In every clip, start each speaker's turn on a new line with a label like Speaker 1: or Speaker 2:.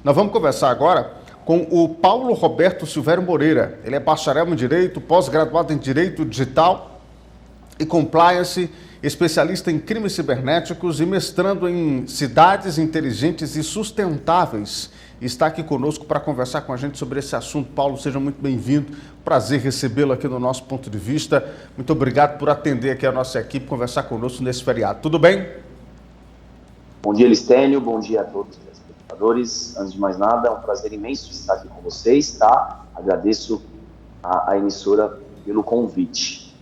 Speaker 1: Nós vamos conversar agora com o Paulo Roberto Silvério Moreira. Ele é bacharel em Direito, pós-graduado em Direito Digital e Compliance, especialista em crimes cibernéticos e mestrando em cidades inteligentes e sustentáveis. Está aqui conosco para conversar com a gente sobre esse assunto. Paulo, seja muito bem-vindo. Prazer recebê-lo aqui no nosso ponto de vista. Muito obrigado por atender aqui a nossa equipe, conversar conosco nesse feriado. Tudo bem?
Speaker 2: Bom dia, Listênio. Bom dia a todos os telespectadores. Antes de mais nada, é um prazer imenso estar aqui com vocês, tá? Agradeço a emissora pelo convite.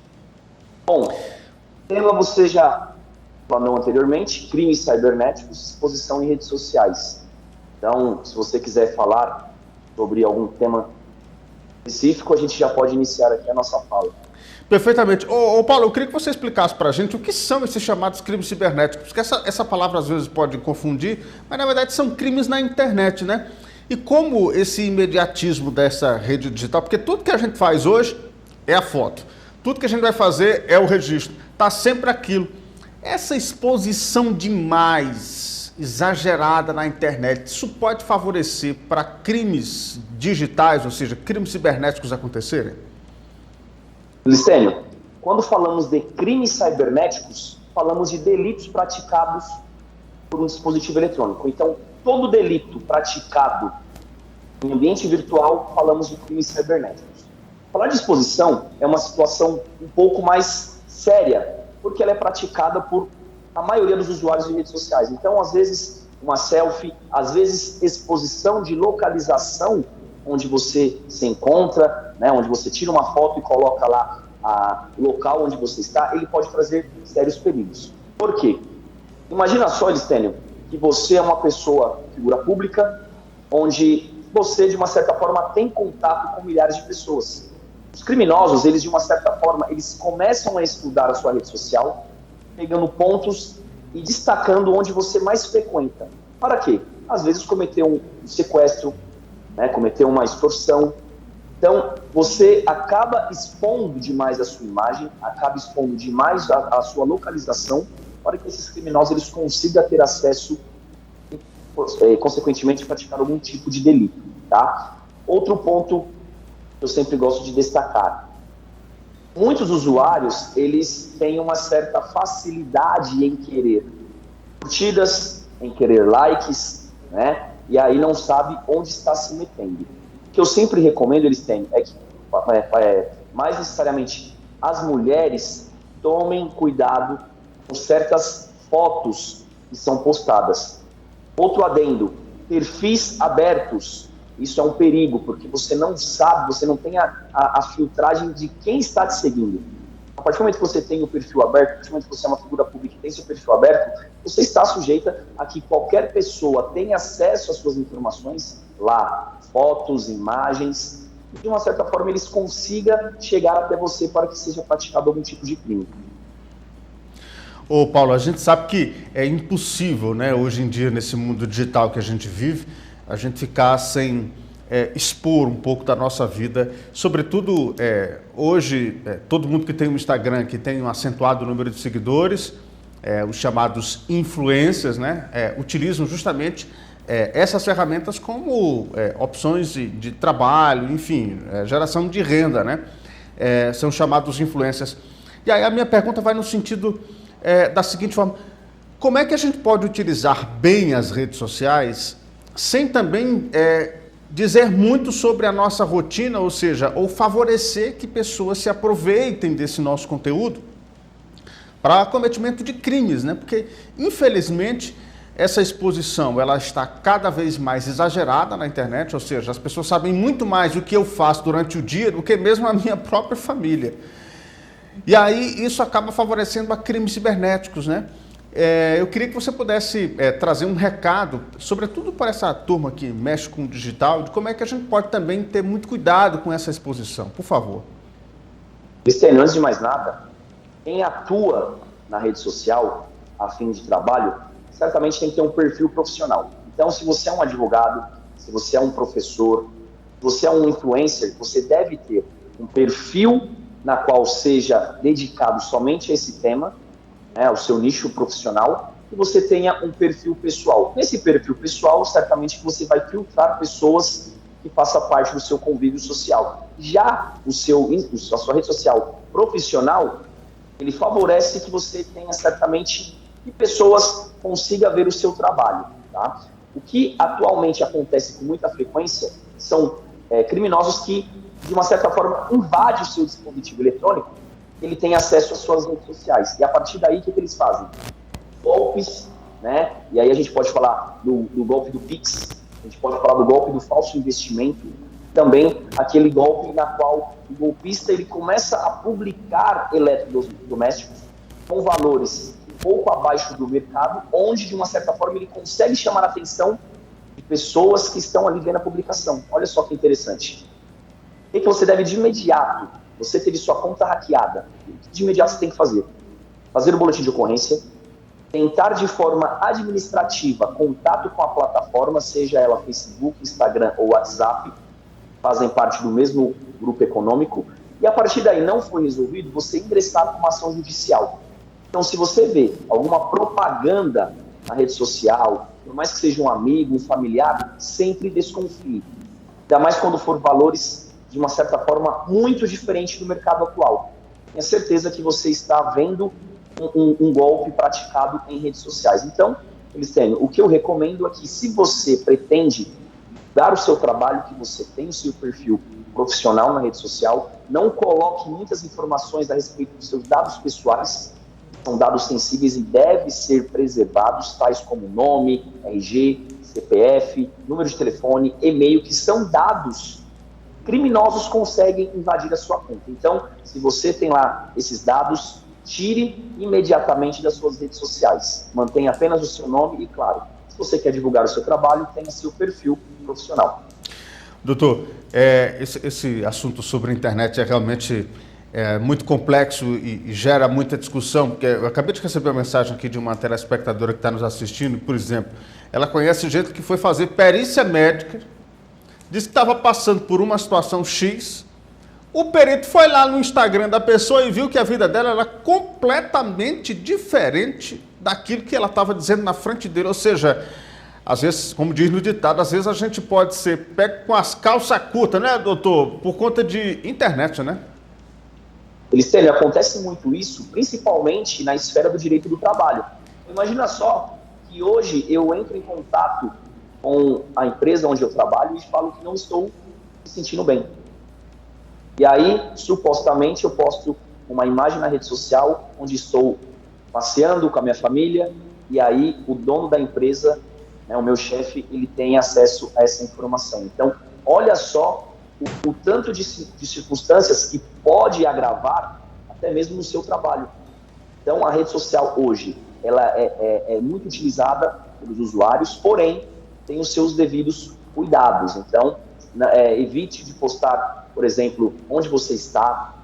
Speaker 2: Bom, o tema você já falou anteriormente, crimes cibernéticos, exposição em redes sociais. Então, se você quiser falar sobre algum tema específico, a gente já pode iniciar aqui a nossa fala.
Speaker 1: Perfeitamente. Ô Paulo, eu queria que você explicasse para a gente o que são esses chamados crimes cibernéticos, porque essa palavra às vezes pode confundir, mas na verdade são crimes na internet, né? E como esse imediatismo dessa rede digital, porque tudo que a gente faz hoje é a foto, tudo que a gente vai fazer é o registro, tá sempre aquilo. Essa exposição demais, exagerada na internet, isso pode favorecer para crimes digitais, ou seja, crimes cibernéticos acontecerem?
Speaker 2: Listênio, quando falamos de crimes cibernéticos, falamos de delitos praticados por um dispositivo eletrônico. Então, todo delito praticado em ambiente virtual, falamos de crimes cibernéticos. Falar de exposição é uma situação um pouco mais séria, porque ela é praticada por a maioria dos usuários de redes sociais. Então, às vezes, uma selfie, às vezes, exposição de localização, onde você se encontra, né, onde você tira uma foto e coloca lá o local onde você está, ele pode trazer sérios perigos. Por quê? Imagina só, Listênio, que você é uma pessoa, figura pública, onde você, de uma certa forma, tem contato com milhares de pessoas. Os criminosos, eles, de uma certa forma, eles começam a estudar a sua rede social, pegando pontos e destacando onde você mais frequenta. Para quê? Às vezes cometer um sequestro, né, cometer uma extorsão. Então, você acaba expondo demais a sua imagem, acaba expondo demais a sua localização, para que esses criminosos eles consigam ter acesso e, consequentemente, praticar algum tipo de delito. Tá? Outro ponto que eu sempre gosto de destacar. Muitos usuários, eles têm uma certa facilidade em querer curtidas, em querer likes, né? E aí não sabe onde está se metendo. O que eu sempre recomendo, eles têm, é que, mais necessariamente, as mulheres tomem cuidado com certas fotos que são postadas. Outro adendo, perfis abertos. Isso é um perigo, porque você não sabe, você não tem a filtragem de quem está te seguindo. A partir do momento que você tem o perfil aberto, a partir do momento que você é uma figura pública e tem seu perfil aberto, você está sujeita a que qualquer pessoa tenha acesso às suas informações lá, fotos, imagens, e de uma certa forma eles consigam chegar até você para que seja praticado algum tipo de crime.
Speaker 1: Ô Paulo, a gente sabe que é impossível, né, hoje em dia, nesse mundo digital que a gente vive, a gente ficar sem expor um pouco da nossa vida, sobretudo hoje, todo mundo que tem um Instagram, que tem um acentuado número de seguidores, os chamados influencers, né, utilizam justamente essas ferramentas como opções de trabalho, enfim, geração de renda, né, são chamados influencers. E aí a minha pergunta vai no sentido da seguinte forma: como é que a gente pode utilizar bem as redes sociais sem também dizer muito sobre a nossa rotina, ou seja, ou favorecer que pessoas se aproveitem desse nosso conteúdo para cometimento de crimes, né? Porque, infelizmente, essa exposição ela está cada vez mais exagerada na internet, ou seja, as pessoas sabem muito mais do que eu faço durante o dia do que mesmo a minha própria família. E aí isso acaba favorecendo a crimes cibernéticos, né? Eu queria que você pudesse trazer um recado, sobretudo para essa turma que mexe com o digital, de como é que a gente pode também ter muito cuidado com essa exposição, por favor.
Speaker 2: Listênio, antes de mais nada, quem atua na rede social a fim de trabalho, certamente tem que ter um perfil profissional. Então, se você é um advogado, se você é um professor, se você é um influencer, você deve ter um perfil na qual seja dedicado somente a esse tema, né, ao seu nicho profissional, que você tenha um perfil pessoal. Nesse perfil pessoal, certamente que você vai filtrar pessoas que façam parte do seu convívio social. Já a sua rede social profissional, ele favorece que você tenha certamente que pessoas consigam ver o seu trabalho. Tá? O que atualmente acontece com muita frequência são criminosos que, de uma certa forma, invadem o seu dispositivo eletrônico, ele tem acesso às suas redes sociais. E a partir daí, o que eles fazem? Golpes, né? E aí a gente pode falar do golpe do Pix, a gente pode falar do golpe do falso investimento, também aquele golpe na qual o golpista ele começa a publicar eletrodomésticos com valores um pouco abaixo do mercado, onde, de uma certa forma, ele consegue chamar a atenção de pessoas que estão ali vendo a publicação. Olha só que interessante. O que você deve de imediato? Você teve sua conta hackeada. O que de imediato você tem que fazer? Fazer o boletim de ocorrência, tentar de forma administrativa contato com a plataforma, seja ela Facebook, Instagram ou WhatsApp, fazem parte do mesmo grupo econômico, e a partir daí não foi resolvido, você ingressar com uma ação judicial. Então, se você vê alguma propaganda na rede social, por mais que seja um amigo, um familiar, sempre desconfie. Ainda mais quando for valores, de uma certa forma, muito diferente do mercado atual. Tenha certeza que você está vendo um golpe praticado em redes sociais. Então, Elisênio, o que eu recomendo é que, se você pretende dar o seu trabalho, que você tem o seu perfil profissional na rede social, não coloque muitas informações a respeito dos seus dados pessoais, são dados sensíveis e devem ser preservados, tais como nome, RG, CPF, número de telefone, e-mail, que são dados criminosos conseguem invadir a sua conta. Então, se você tem lá esses dados, tire imediatamente das suas redes sociais. Mantenha apenas o seu nome e, claro, se você quer divulgar o seu trabalho, tenha seu perfil profissional.
Speaker 1: Doutor, esse assunto sobre a internet é realmente muito complexo e gera muita discussão, porque eu acabei de receber uma mensagem aqui de uma telespectadora que está nos assistindo, por exemplo, ela conhece gente que foi fazer perícia médica, disse que estava passando por uma situação X, o perito foi lá no Instagram da pessoa e viu que a vida dela era completamente diferente daquilo que ela estava dizendo na frente dele. Ou seja, às vezes, como diz no ditado, às vezes a gente pode ser pego com as calças curtas, né, doutor? Por conta de internet, né?
Speaker 2: Elisênio, acontece muito isso, principalmente na esfera do direito do trabalho. Imagina só que hoje eu entro em contato com a empresa onde eu trabalho e falo que não estou me sentindo bem. E aí, supostamente, eu posto uma imagem na rede social onde estou passeando com a minha família, e aí o dono da empresa, né, o meu chefe, ele tem acesso a essa informação. Então, olha só o tanto de circunstâncias que pode agravar até mesmo no seu trabalho. Então, a rede social hoje, ela é muito utilizada pelos usuários, porém, tem os seus devidos cuidados. Então, evite de postar, por exemplo, onde você está.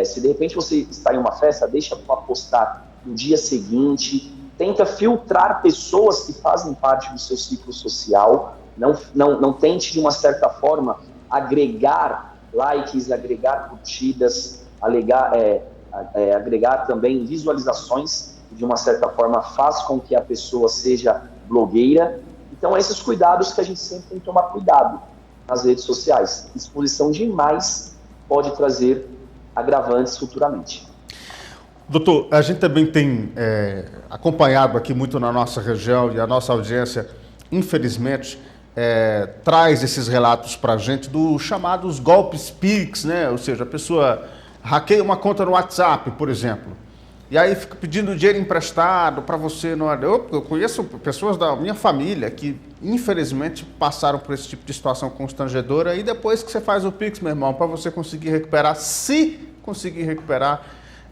Speaker 2: Se de repente você está em uma festa, deixa para postar no dia seguinte. Tenta filtrar pessoas que fazem parte do seu ciclo social. Não tente, de uma certa forma, agregar likes, agregar curtidas, agregar também visualizações, que de uma certa forma faz com que a pessoa seja blogueira. Então, esses cuidados que a gente sempre tem que tomar cuidado nas redes sociais. Exposição demais pode trazer agravantes futuramente.
Speaker 1: Doutor, a gente também tem acompanhado aqui muito na nossa região, e a nossa audiência, infelizmente, traz esses relatos para a gente dos chamados golpes Pix, né? Ou seja, a pessoa hackeia uma conta no WhatsApp, por exemplo, e aí fica pedindo dinheiro emprestado para você. Eu conheço pessoas da minha família que, infelizmente, passaram por esse tipo de situação constrangedora, e depois que você faz o Pix, meu irmão, para você conseguir recuperar, se conseguir recuperar,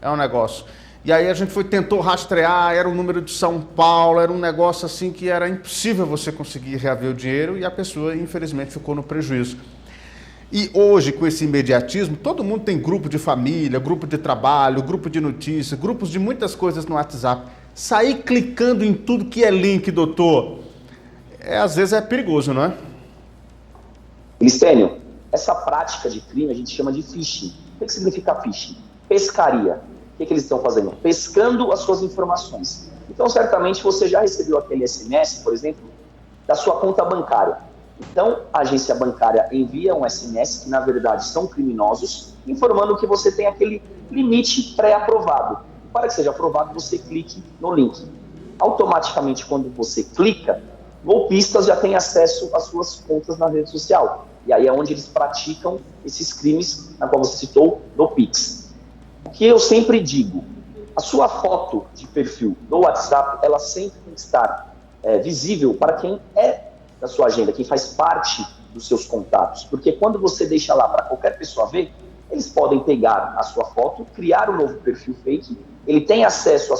Speaker 1: é um negócio. E aí a gente tentou rastrear, era o número de São Paulo, era um negócio assim que era impossível você conseguir reaver o dinheiro, e a pessoa, infelizmente, ficou no prejuízo. E hoje, com esse imediatismo, todo mundo tem grupo de família, grupo de trabalho, grupo de notícias, grupos de muitas coisas no WhatsApp. Sair clicando em tudo que é link, doutor, às vezes é perigoso, não é?
Speaker 2: Elisênio, essa prática de crime a gente chama de phishing. O que significa phishing? Pescaria. O que eles estão fazendo? Pescando as suas informações. Então, certamente, você já recebeu aquele SMS, por exemplo, da sua conta bancária. Então, a agência bancária envia um SMS, que na verdade são criminosos, informando que você tem aquele limite pré-aprovado. Para que seja aprovado, você clique no link. Automaticamente, quando você clica, golpistas já têm acesso às suas contas na rede social. E aí é onde eles praticam esses crimes, na qual você citou, do Pix. O que eu sempre digo, a sua foto de perfil do WhatsApp, ela sempre tem que estar visível para quem é da sua agenda, quem faz parte dos seus contatos. Porque quando você deixa lá para qualquer pessoa ver, eles podem pegar a sua foto, criar um novo perfil fake, ele tem acesso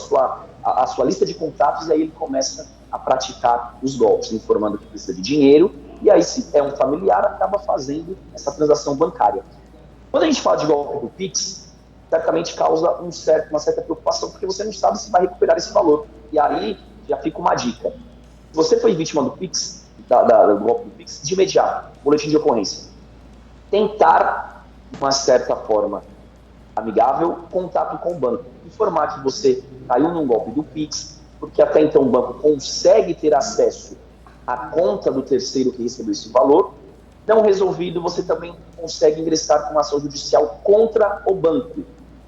Speaker 2: à sua lista de contatos e aí ele começa a praticar os golpes, informando que precisa de dinheiro, e aí, se é um familiar, acaba fazendo essa transação bancária. Quando a gente fala de golpe do Pix, certamente causa uma certa preocupação, porque você não sabe se vai recuperar esse valor. E aí, já fica uma dica. Se você foi vítima do Pix, do golpe do Pix, de imediato, boletim de ocorrência. Tentar, de uma certa forma amigável, contato com o banco. Informar que você caiu num golpe do Pix, porque até então o banco consegue ter acesso à conta do terceiro que recebeu esse valor. Não resolvido, você também consegue ingressar com uma ação judicial contra o banco.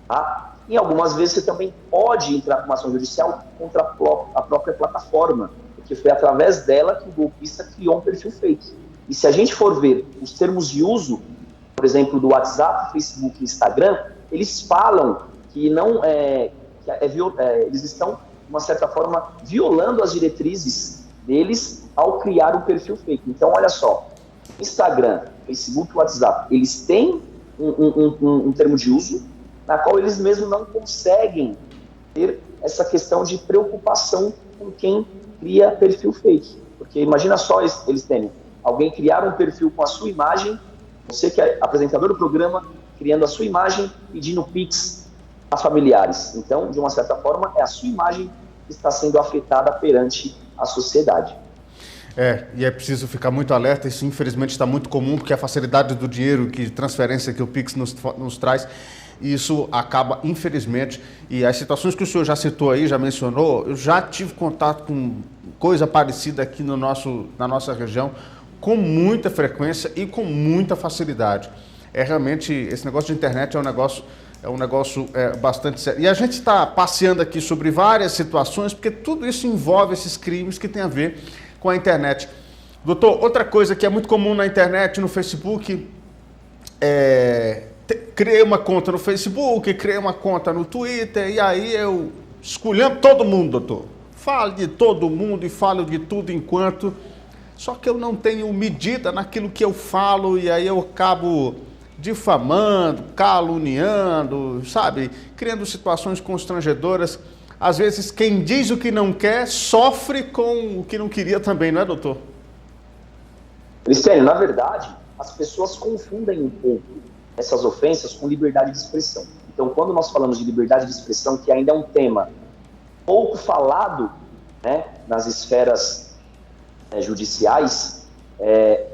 Speaker 2: Tá? E algumas vezes você também pode entrar com uma ação judicial contra a própria plataforma, porque foi através dela que o golpista criou um perfil fake. E se a gente for ver os termos de uso, por exemplo, do WhatsApp, Facebook e Instagram, eles falam que eles estão, de uma certa forma, violando as diretrizes deles ao criar um perfil fake. Então, olha só, Instagram, Facebook e WhatsApp, eles têm um termo de uso na qual eles mesmos não conseguem ter essa questão de preocupação com quem cria perfil fake. Porque imagina só eles terem alguém criar um perfil com a sua imagem, você que é apresentador do programa, criando a sua imagem, pedindo Pix a familiares. Então, de uma certa forma, é a sua imagem que está sendo afetada perante a sociedade.
Speaker 1: E é preciso ficar muito alerta, isso infelizmente está muito comum, porque a facilidade do dinheiro, que transferência que o Pix nos traz, isso acaba, infelizmente, e as situações que o senhor já citou aí, já mencionou, eu já tive contato com coisa parecida aqui na nossa região, com muita frequência e com muita facilidade. Realmente, esse negócio de internet é um negócio bastante sério. E a gente está passeando aqui sobre várias situações, porque tudo isso envolve esses crimes que tem a ver com a internet. Doutor, outra coisa que é muito comum na internet, no Facebook, criei uma conta no Facebook, criei uma conta no Twitter, e aí eu esculhambo todo mundo, doutor. Falo de todo mundo e falo de tudo enquanto... Só que eu não tenho medida naquilo que eu falo, e aí eu acabo difamando, caluniando, sabe? Criando situações constrangedoras. Às vezes, quem diz o que não quer, sofre com o que não queria também, não é, doutor?
Speaker 2: Cristiano, na verdade, as pessoas confundem um pouco essas ofensas com liberdade de expressão. Então, quando nós falamos de liberdade de expressão, que ainda é um tema pouco falado, né, nas esferas judiciais,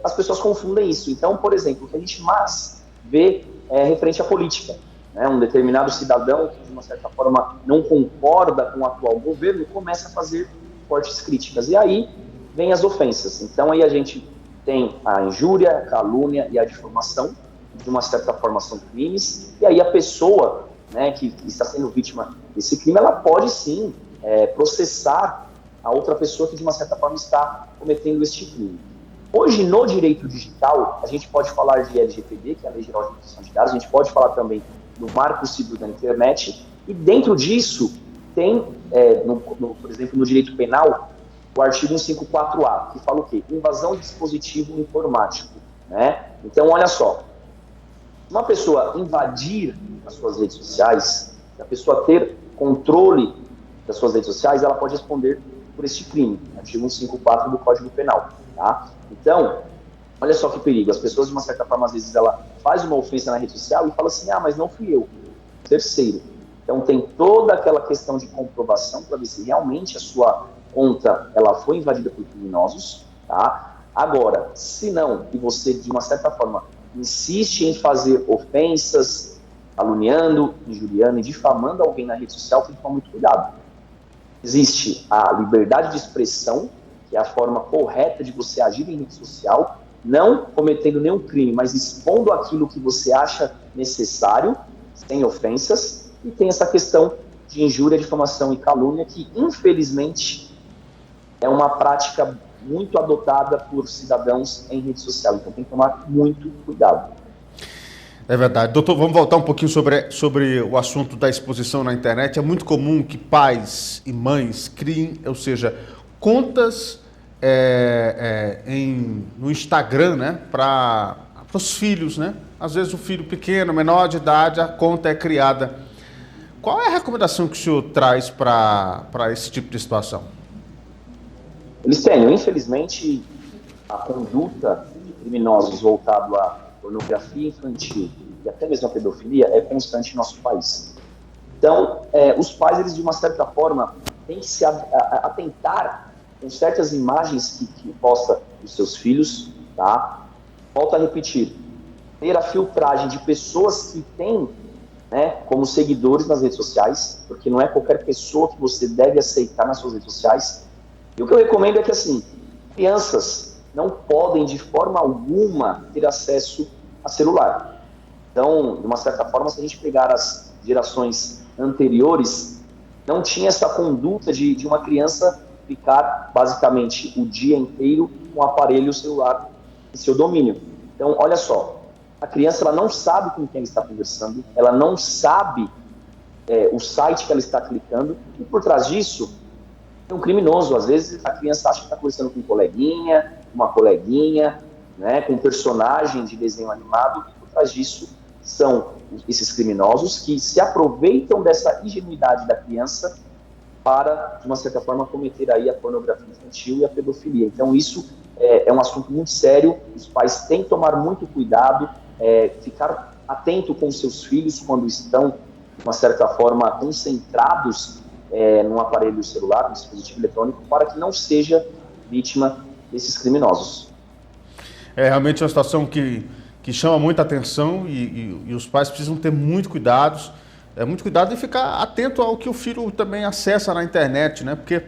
Speaker 2: as pessoas confundem isso. Então, por exemplo, o que a gente mais vê referente à política, né? Um determinado cidadão que, de uma certa forma, não concorda com o atual governo, começa a fazer fortes críticas. E aí vem as ofensas. Então, aí a gente tem a injúria, a calúnia e a difamação, de uma certa forma são crimes, e aí a pessoa, né, que está sendo vítima desse crime, ela pode sim processar a outra pessoa que, de uma certa forma, está cometendo este crime. Hoje, no direito digital, a gente pode falar de LGPD, que é a Lei Geral de Proteção de Dados, a gente pode falar também do Marco Civil da Internet, e dentro disso tem, por exemplo, no direito penal, o artigo 154A, que fala o quê? Invasão de dispositivo informático, né? Então, olha só, uma pessoa invadir as suas redes sociais, a pessoa ter controle das suas redes sociais, ela pode responder por este crime, artigo 154 do Código Penal, tá? Então, olha só que perigo, as pessoas, de uma certa forma, às vezes, ela faz uma ofensa na rede social e fala assim, mas não fui eu, terceiro. Então, tem toda aquela questão de comprovação para ver se realmente a sua conta, ela foi invadida por criminosos, tá? Agora, se não, e você, de uma certa forma, insiste em fazer ofensas, caluniando, injuriando e difamando alguém na rede social, tem que tomar muito cuidado. Existe a liberdade de expressão, que é a forma correta de você agir em rede social, não cometendo nenhum crime, mas expondo aquilo que você acha necessário, sem ofensas, e tem essa questão de injúria, difamação e calúnia, que infelizmente é uma prática muito adotada por cidadãos em rede social, então tem que tomar muito cuidado.
Speaker 1: É verdade. Doutor, vamos voltar um pouquinho sobre o assunto da exposição na internet. É muito comum que pais e mães criem, ou seja, contas no Instagram, né, para os filhos, né? Às vezes o filho pequeno, menor de idade, a conta é criada. Qual é a recomendação que o senhor traz para esse tipo de situação?
Speaker 2: Elisênio, infelizmente, a conduta de criminosos voltado à pornografia infantil e até mesmo à pedofilia é constante em nosso país. Então, os pais, eles de uma certa forma, têm que se atentar com certas imagens que posta os seus filhos, tá? Volto a repetir, ter a filtragem de pessoas que têm, né, como seguidores nas redes sociais, porque não é qualquer pessoa que você deve aceitar nas suas redes sociais. E o que eu recomendo é que, assim, crianças não podem, de forma alguma, ter acesso a celular. Então, de uma certa forma, se a gente pegar as gerações anteriores, não tinha essa conduta de uma criança ficar, basicamente, o dia inteiro com o aparelho celular em seu domínio. Então, olha só, a criança ela não sabe com quem ela está conversando, ela não sabe o site que ela está clicando, e por trás disso, um criminoso. Às vezes a criança acha que está conversando com um coleguinha, uma coleguinha, né, com um personagem de desenho animado, e por trás disso são esses criminosos que se aproveitam dessa ingenuidade da criança para, de uma certa forma, cometer aí a pornografia infantil e a pedofilia. Então isso é um assunto muito sério, os pais têm que tomar muito cuidado, ficar atento com os seus filhos quando estão, de uma certa forma, concentrados num aparelho celular, num dispositivo eletrônico, para que não seja vítima desses criminosos.
Speaker 1: É realmente uma situação que chama muita atenção e os pais precisam ter muito cuidado e ficar atento ao que o filho também acessa na internet, né? Porque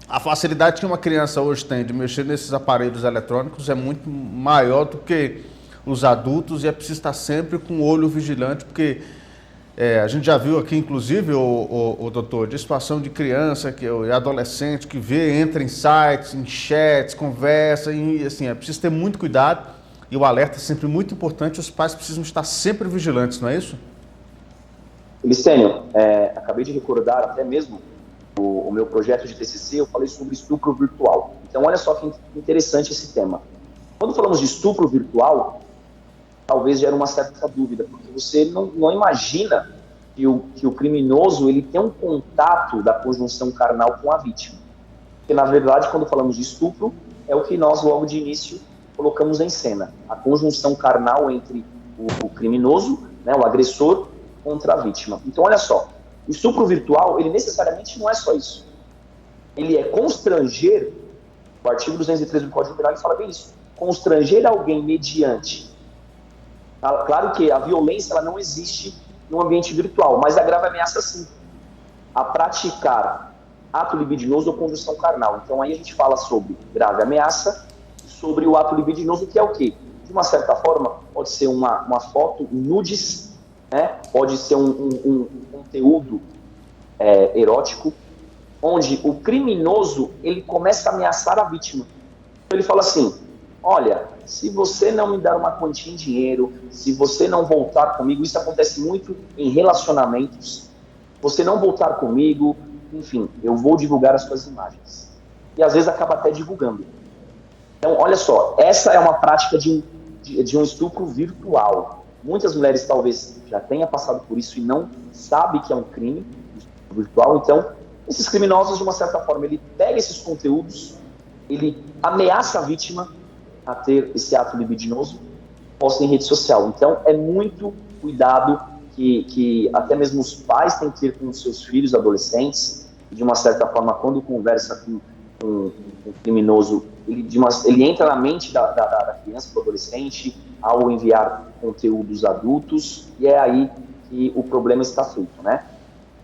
Speaker 1: a facilidade que uma criança hoje tem de mexer nesses aparelhos eletrônicos é muito maior do que os adultos, e é preciso estar sempre com o olho vigilante, porque a gente já viu aqui, inclusive, o doutor, de situação de criança e adolescente que entra em sites, em chats, conversa, e assim, é preciso ter muito cuidado, e o alerta é sempre muito importante, os pais precisam estar sempre vigilantes, não é isso?
Speaker 2: Elisênio, acabei de recordar até mesmo o meu projeto de TCC, eu falei sobre estupro virtual. Então, olha só que interessante esse tema. Quando falamos de estupro virtual, talvez gere uma certa dúvida, porque você não imagina que o criminoso ele tem um contato da conjunção carnal com a vítima. Porque, na verdade, quando falamos de estupro, é o que nós, logo de início, colocamos em cena. A conjunção carnal entre o criminoso, né, o agressor, contra a vítima. Então, olha só, o estupro virtual, ele necessariamente não é só isso. Ele é constranger, o artigo 203 do Código Penal fala bem isso, constranger alguém mediante. Claro que a violência ela não existe no ambiente virtual, mas a grave ameaça sim, a praticar ato libidinoso ou conjunção carnal. Então aí a gente fala sobre grave ameaça, sobre o ato libidinoso, que é o quê? De uma certa forma, pode ser uma foto, um nudes, né? Pode ser um conteúdo erótico, onde o criminoso ele começa a ameaçar a vítima. Então ele fala assim, olha, se você não me dar uma quantia em dinheiro, se você não voltar comigo, isso acontece muito em relacionamentos, você não voltar comigo, enfim, eu vou divulgar as suas imagens. E às vezes acaba até divulgando. Então, olha só, essa é uma prática de um estupro virtual. Muitas mulheres talvez já tenham passado por isso e não sabem que é um crime virtual. Então, esses criminosos, de uma certa forma, ele pega esses conteúdos, ele ameaça a vítima a ter esse ato libidinoso, posta em rede social. Então, é muito cuidado que até mesmo os pais têm que ter com os seus filhos adolescentes, e de uma certa forma, quando conversa com um criminoso, ele entra na mente da criança, do adolescente, ao enviar conteúdos adultos, e é aí que o problema está feito, né?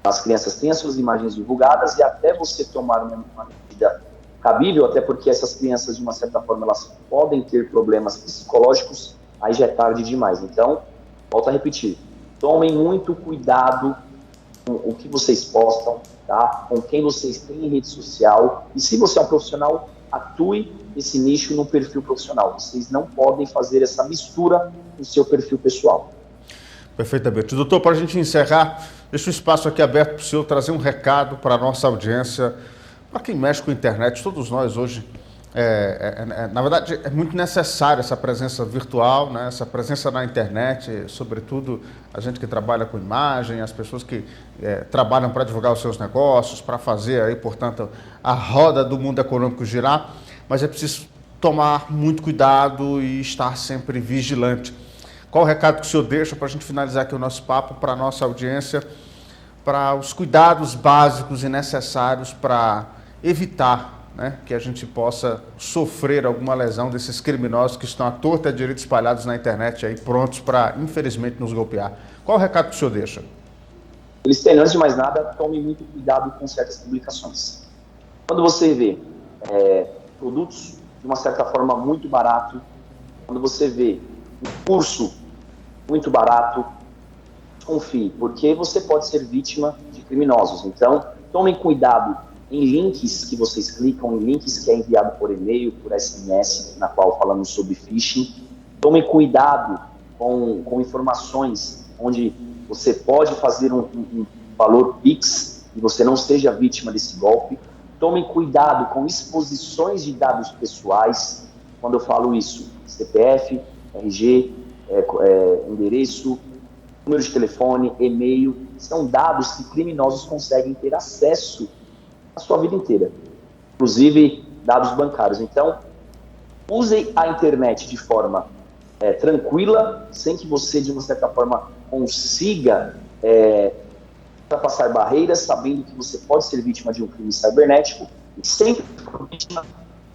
Speaker 2: As crianças têm as suas imagens divulgadas e até você tomar uma medida cabível, até porque essas crianças, de uma certa forma, elas podem ter problemas psicológicos, aí já é tarde demais. Então, volto a repetir, tomem muito cuidado com o que vocês postam, tá? Com quem vocês têm em rede social, e se você é um profissional, atue esse nicho no perfil profissional. Vocês não podem fazer essa mistura no seu perfil pessoal.
Speaker 1: Perfeitamente. Doutor, para a gente encerrar, deixa o espaço aqui aberto para o senhor trazer um recado para a nossa audiência, para quem mexe com a internet. Todos nós hoje, na verdade, é muito necessária essa presença virtual, né? Essa presença na internet, sobretudo a gente que trabalha com imagem, as pessoas que trabalham para divulgar os seus negócios, para fazer aí, portanto, a roda do mundo econômico girar, mas é preciso tomar muito cuidado e estar sempre vigilante. Qual o recado que o senhor deixa para a gente finalizar aqui o nosso papo, para a nossa audiência, para os cuidados básicos e necessários para evitar, né, que a gente possa sofrer alguma lesão desses criminosos que estão à torta e à direita espalhados na internet, aí, prontos para, infelizmente, nos golpear? Qual o recado que o senhor deixa?
Speaker 2: Cristiano, antes de mais nada, tome muito cuidado com certas publicações. Quando você vê produtos de uma certa forma muito barato, quando você vê um curso muito barato, desconfie, porque você pode ser vítima de criminosos. Então, tomem cuidado em links que vocês clicam, em links que é enviado por e-mail, por SMS, na qual falamos sobre phishing. Tomem cuidado com informações onde você pode fazer um valor Pix e você não seja vítima desse golpe. Tomem cuidado com exposições de dados pessoais. Quando eu falo isso, CPF, RG, endereço, número de telefone, e-mail, são dados que criminosos conseguem ter acesso a sua vida inteira, inclusive dados bancários. Então, use a internet de forma tranquila, sem que você, de uma certa forma, consiga ultrapassar barreiras, sabendo que você pode ser vítima de um crime cibernético, e sempre que for vítima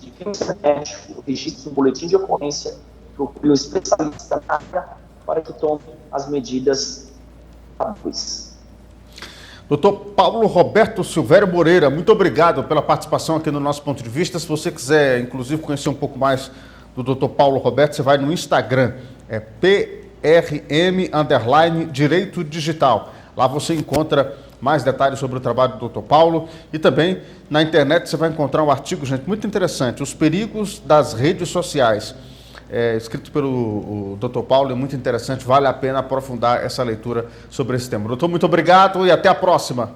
Speaker 2: de crime cibernético, registre um boletim de ocorrência, procure um especialista na área para que tome as medidas cabíveis.
Speaker 1: Doutor Paulo Roberto Silvério Moreira, muito obrigado pela participação aqui no nosso ponto de vista. Se você quiser, inclusive, conhecer um pouco mais do doutor Paulo Roberto, você vai no Instagram, PRM_Direito Digital. Lá você encontra mais detalhes sobre o trabalho do doutor Paulo e também na internet você vai encontrar um artigo, gente, muito interessante, Os Perigos das Redes Sociais. Escrito pelo Dr. Paulo, é muito interessante, vale a pena aprofundar essa leitura sobre esse tema. Doutor, muito obrigado e até a próxima.